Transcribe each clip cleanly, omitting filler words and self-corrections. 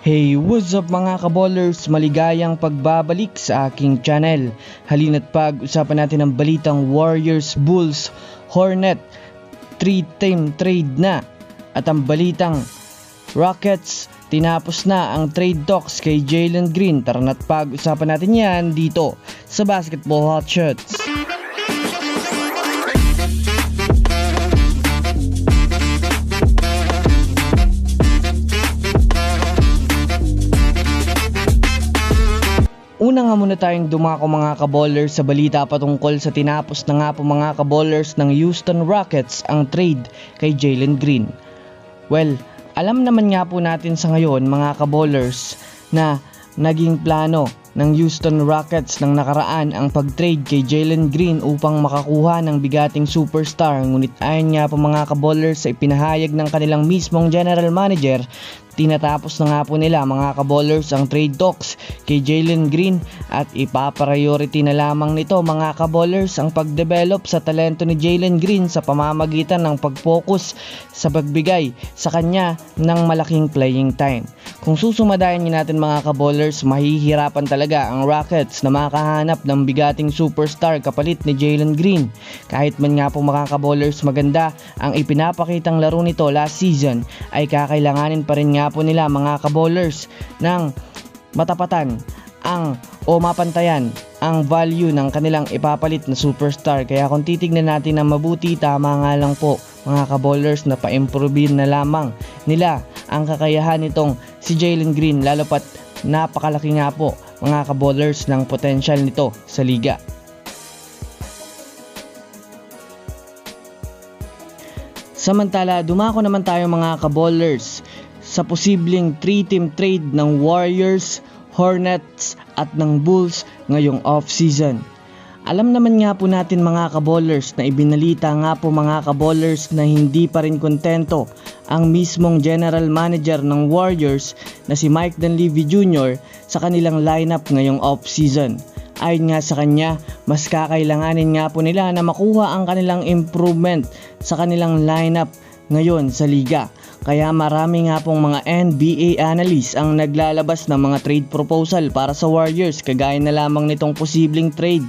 Hey, what's up mga kaballers? Maligayang pagbabalik sa aking channel. Halina't pag-usapan natin ang balitang Warriors, Bulls, Hornet 3-team trade na. At ang balitang Rockets, tinapos na ang trade talks kay Jalen Green. Tara na't pag-usapan natin yan dito sa Basketball Hot Shots. Una nga muna tayong dumako mga kaballers sa balita patungkol sa tinapos na nga po mga kaballers ng Houston Rockets ang trade kay Jalen Green. Well, alam naman nga po natin sa ngayon mga kaballers na naging plano ng Houston Rockets ng nakaraan ang pag-trade kay Jalen Green upang makakuha ng bigating superstar. Ngunit ayon nga po mga kaballers sa ipinahayag ng kanilang mismong general manager, tinatapos na nga po nila mga kaballers ang trade talks kay Jalen Green at ipapriority na lamang nito mga kaballers ang pag-develop sa talento ni Jalen Green sa pamamagitan ng pag-focus sa pagbigay sa kanya ng malaking playing time. Kung susumadayan natin mga kaballers, mahihirapan talaga ang Rockets na makahanap ng bigating superstar kapalit ni Jalen Green. Kahit man nga po mga kaballers maganda ang ipinapakitang laro nito last season, ay kakailanganin pa rin nga po nila mga kaballers ng matapatan o mapantayan ang value ng kanilang ipapalit na superstar. Kaya kung titignan natin na mabuti, tama nga lang po mga kaballers na pa-improve na lamang nila ang kakayahan nitong si Jalen Green, lalo pat napakalaki nga po mga kaballers ng potential nito sa liga. Samantala, dumako naman tayo mga kaballers sa posibleng 3-team trade ng Warriors, Hornets at ng Bulls ngayong off-season. Alam naman nga po natin mga kaballers na ibinalita nga po mga kaballers na hindi pa rin kontento ang mismong general manager ng Warriors na si Mike Dunleavy Jr. sa kanilang lineup ngayong off-season. Ayon nga sa kanya, mas kakailanganin nga po nila na makuha ang kanilang improvement sa kanilang lineup ngayon sa liga. Kaya marami nga pong mga NBA analysts ang naglalabas ng mga trade proposal para sa Warriors, kagaya na lamang nitong posibleng trade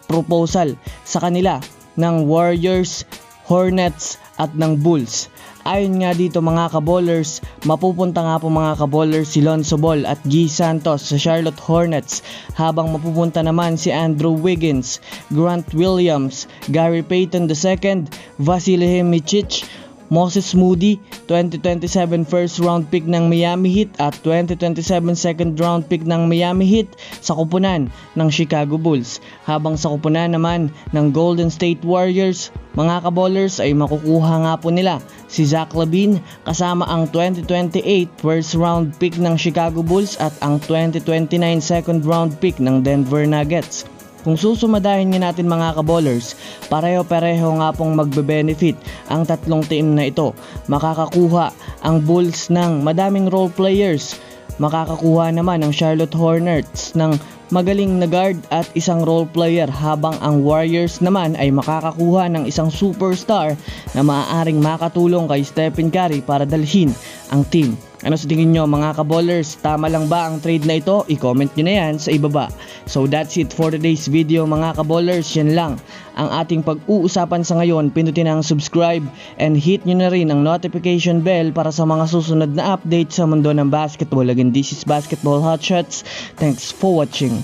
proposal sa kanila ng Warriors, Hornets at ng Bulls. Ayon nga dito mga kaballers, mapupunta nga po mga kaballers si Lonzo Ball at Guy Santos sa Charlotte Hornets, habang mapupunta naman si Andrew Wiggins, Grant Williams, Gary Payton II, Vasilij Micic, Moses Moody, 2027 first round pick ng Miami Heat at 2027 second round pick ng Miami Heat sa kupunan ng Chicago Bulls. Habang sa kupunan naman ng Golden State Warriors, mga kaballers, ay makukuha nga po nila si Zach LaVine kasama ang 2028 first round pick ng Chicago Bulls at ang 2029 second round pick ng Denver Nuggets. Kung susumadahin nga natin mga kaballers, pareho-pareho nga pong magbe-benefit ang tatlong team na ito. Makakakuha ang Bulls ng madaming role players, makakakuha naman ang Charlotte Hornets ng magaling na guard at isang role player, habang ang Warriors naman ay makakakuha ng isang superstar na maaaring makatulong kay Stephen Curry para dalhin ang team. Ano sa tingin nyo mga kaballers? Tama lang ba ang trade na ito? I-comment nyo na yan sa ibaba. So that's it for today's video mga kaballers. Yan lang ang ating pag-uusapan sa ngayon. Pindutin ang subscribe and hit nyo na rin ang notification bell para sa mga susunod na update sa mundo ng basketball. Again, this is Basketball Hot Shots. Thanks for watching.